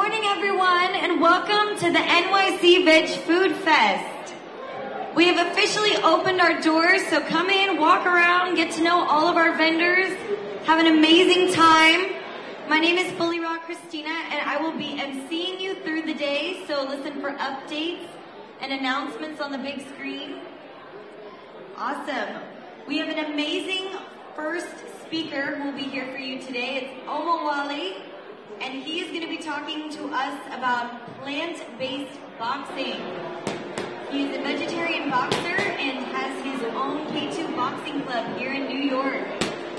morning, everyone, and welcome to the NYC Veg Food Fest. We have officially opened our doors, so come in, walk around, get to know all of our vendors, have an amazing time. My name is Fully Raw Christina, and I will be emceeing you through the day, so listen for updates and announcements on the big screen. Awesome. We have an amazing first speaker who will be here for you today. It's Omowale, and he is going to be talking to us about plant-based boxing. He's a vegetarian boxer and has his own K2 boxing club here in New York.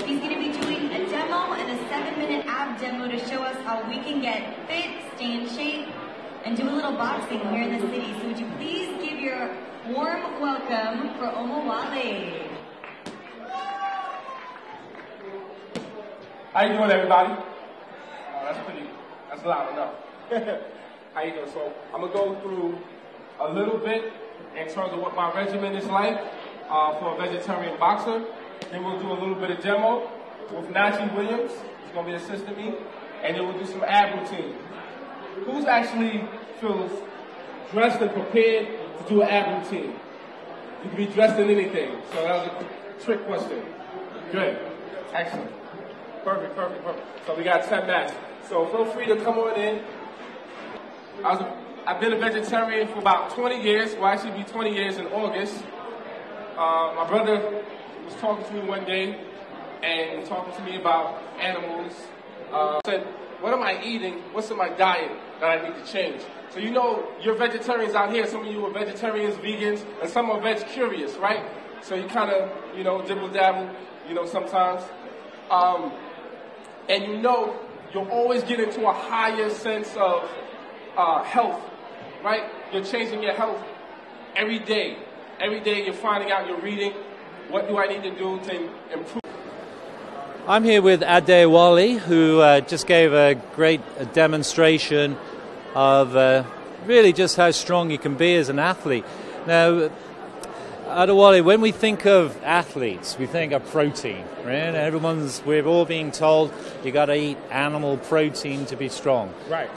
He's going to be doing a demo and a 7-minute ab demo to show us how we can get fit, stay in shape, and do a little boxing here in the city. So would you please give your warm welcome for Omowale. How you doing, everybody? That's loud enough. How you doing? So I'm gonna go through a little bit in terms of what my regimen is like for a vegetarian boxer. Then we'll do a little bit of demo with Najee Williams. He's gonna be assisting me, and then we'll do some ab routine. Who's actually feels dressed and prepared to do an ab routine? You can be dressed in anything. So that was a trick question. Good. Excellent. Perfect. So we got 10 mats. So feel free to come on in. I've been a vegetarian for about 20 years. Well, actually be 20 years in August. My brother was talking to me one day and talking to me about animals. Said, what am I eating? What's in my diet that I need to change? So you know, you're vegetarians out here. Some of you are vegetarians, vegans, and some are veg curious, right? So you kind of, dibble dabble, sometimes. And you'll always get into a higher sense of health, right? You're changing your health every day. Every day you're finding out, you're reading, what do I need to do to improve? I'm here with Adewale, who just gave a great demonstration of really just how strong you can be as an athlete. Now, Adewale, when we think of athletes, we think of protein, right? We're all being told you got to eat animal protein to be strong. Right.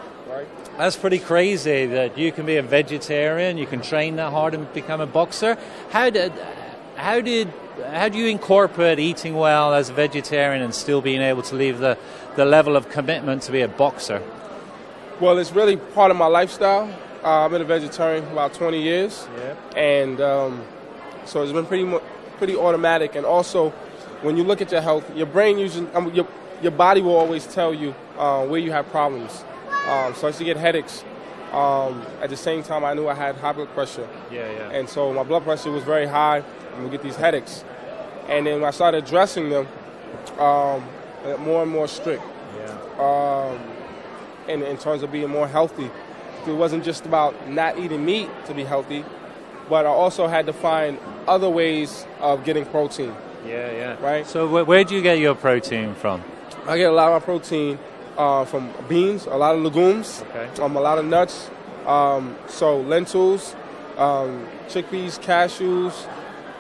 That's pretty crazy that you can be a vegetarian, you can train that hard and become a boxer. How do you incorporate eating well as a vegetarian and still being able to leave the level of commitment to be a boxer? Well, it's really part of my lifestyle. I've been a vegetarian for about 20 years. Yep. And so it's been pretty automatic. And also, when you look at your health, your brain usually, your body will always tell you where you have problems. So I used to get headaches. At the same time, I knew I had high blood pressure. Yeah. And so my blood pressure was very high, and we get these headaches. And then when I started addressing them, more and more strict. Yeah. In terms of being more healthy. It wasn't just about not eating meat to be healthy, but I also had to find other ways of getting protein. Yeah. Right? So where do you get your protein from? I get a lot of my protein from beans, a lot of legumes, Okay. a lot of nuts, so lentils, chickpeas, cashews,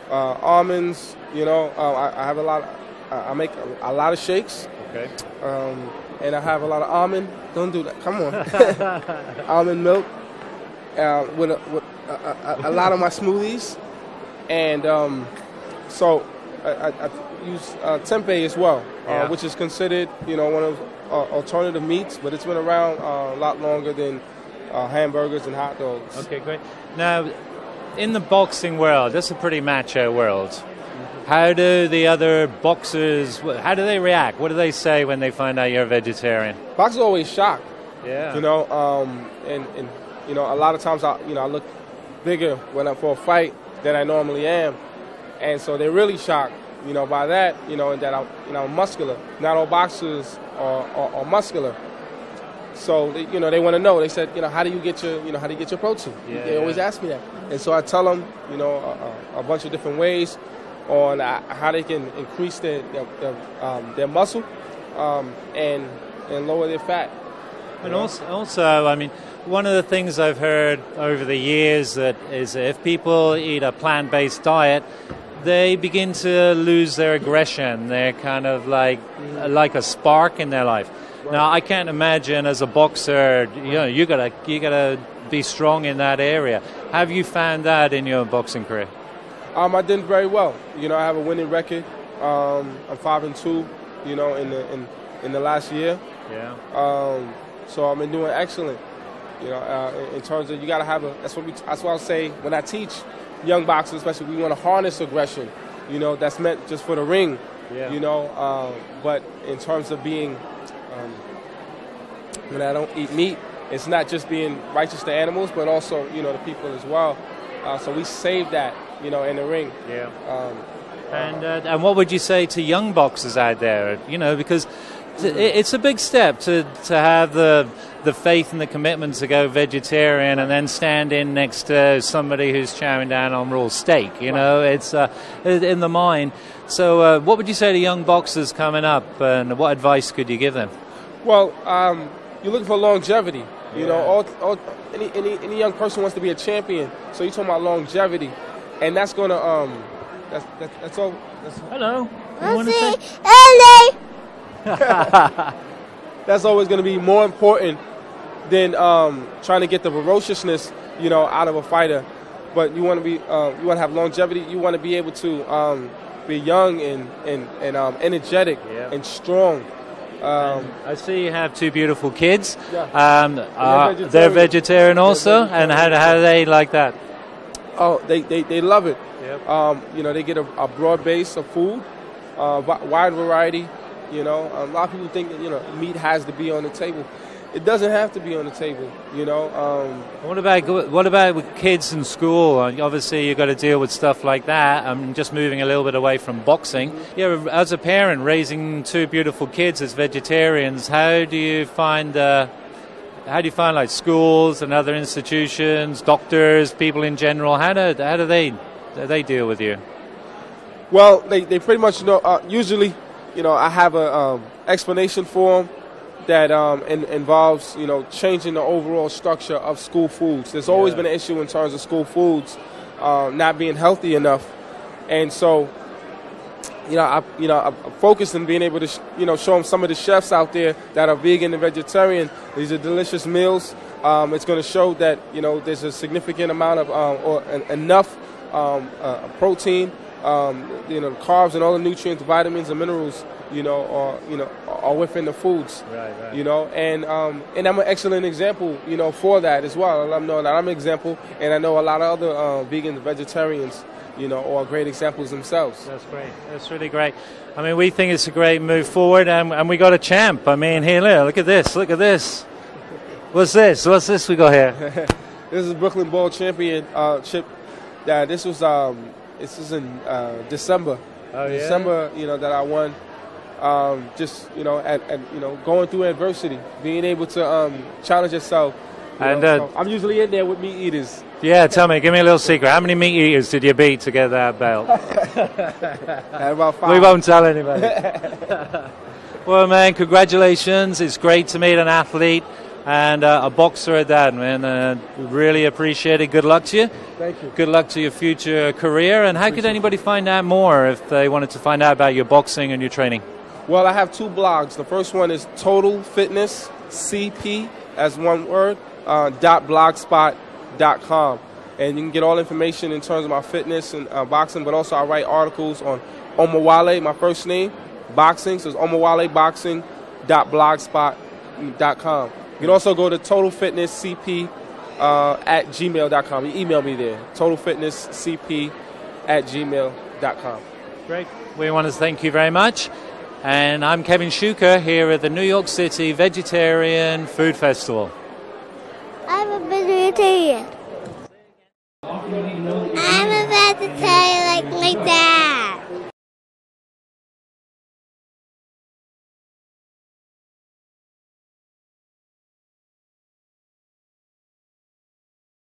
almonds. I have a lot. I make a lot of shakes. Okay. And I have a lot of almond. Don't do that. Come on. Almond milk with a lot of my smoothies, and so I use tempeh as well, which is considered one of alternative meats, but it's been around a lot longer than hamburgers and hot dogs. Okay, great. Now, in the boxing world, that's a pretty macho world. How do the other boxers, how do they react? What do they say when they find out you're a vegetarian? Boxers are always shocked. Yeah. And a lot of times I look bigger when I'm for a fight than I normally am. And so they're really shocked, by that, and that I'm muscular. Not all boxers are muscular. So, they want to know. They said, how do you get your protein? Yeah, they always ask me that. And so I tell them, a bunch of different ways on how they can increase their muscle and lower their fat. And also, I mean, one of the things I've heard over the years that is if people eat a plant-based diet, they begin to lose their aggression. They're kind of like a spark in their life. Right. Now, I can't imagine as a boxer, you gotta be strong in that area. Have you found that in your boxing career? I did very well. I have a winning record. I'm 5-2. In the last year. Yeah. So I've been doing excellent. In terms of you gotta have that's what I say when I teach young boxers, especially we want to harness aggression. That's meant just for the ring. Yeah. But in terms of being, when I don't eat meat, it's not just being righteous to animals, but also the people as well. So we save that in the ring. Yeah. And what would you say to young boxers out there? Because it's a big step to have the faith and the commitment to go vegetarian and then stand in next to somebody who's chowing down on raw steak. It's in the mind. So what would you say to young boxers coming up, and what advice could you give them? Well, you're looking for longevity. Any young person wants to be a champion. So you're talking about longevity, and that's gonna that's all. Hello. Hello. That's always going to be more important than trying to get the ferociousness, out of a fighter. But you want to be, you want to have longevity. You want to be able to be young and energetic and strong. I see you have two beautiful kids. Yeah. They're vegetarian also, and how do they like that? Oh, they love it. Yep. They get a broad base of food, wide variety. A lot of people think that meat has to be on the table. It doesn't have to be on the table. What about with kids in school? Obviously, you've got to deal with stuff like that. I'm just moving a little bit away from boxing. Yeah, as a parent raising two beautiful kids as vegetarians, how do you find like schools and other institutions, doctors, people in general? How do they deal with you? Well, they pretty much usually. I have a explanation for them that involves, changing the overall structure of school foods. There's always been an issue in terms of school foods not being healthy enough, and so, I'm focused on being able to, show them some of the chefs out there that are vegan and vegetarian. These are delicious meals. It's going to show that there's a significant amount of or enough protein. Carbs and all the nutrients, vitamins and minerals, are within the foods. Right. And I'm an excellent example, for that as well. And I know that I'm an example, and I know a lot of other vegan vegetarians, are great examples themselves. That's great. That's really great. I mean, we think it's a great move forward, and we got a champ. I mean, here, look at this. Look at this. What's this we got here? This is Brooklyn Bowl Championship. This was in December. Oh, yeah? December, that I won. At going through adversity, being able to challenge yourself. So I'm usually in there with meat eaters. Yeah, tell me, give me a little secret. How many meat eaters did you beat to get that belt? About 5. We won't tell anybody. Well, man, congratulations. It's great to meet an athlete and a boxer at that, man. Really appreciate it. Good luck to you. Thank you. Good luck to your future career. And how could anybody find out more if they wanted to find out about your boxing and your training? Well, I have 2 blogs. The first one is Total Fitness CP, as one word, .blogspot.com. And you can get all information in terms of my fitness and boxing, but also I write articles on Omowale, my first name, boxing. So it's omowaleboxing.blogspot.com. You can also go to totalfitnesscp at gmail.com. You email me there, totalfitnesscp at gmail.com. Great. We want to thank you very much. And I'm Kevin Shuker here at the New York City Vegetarian Food Festival. I'm a vegetarian. I'm a vegetarian like my dad.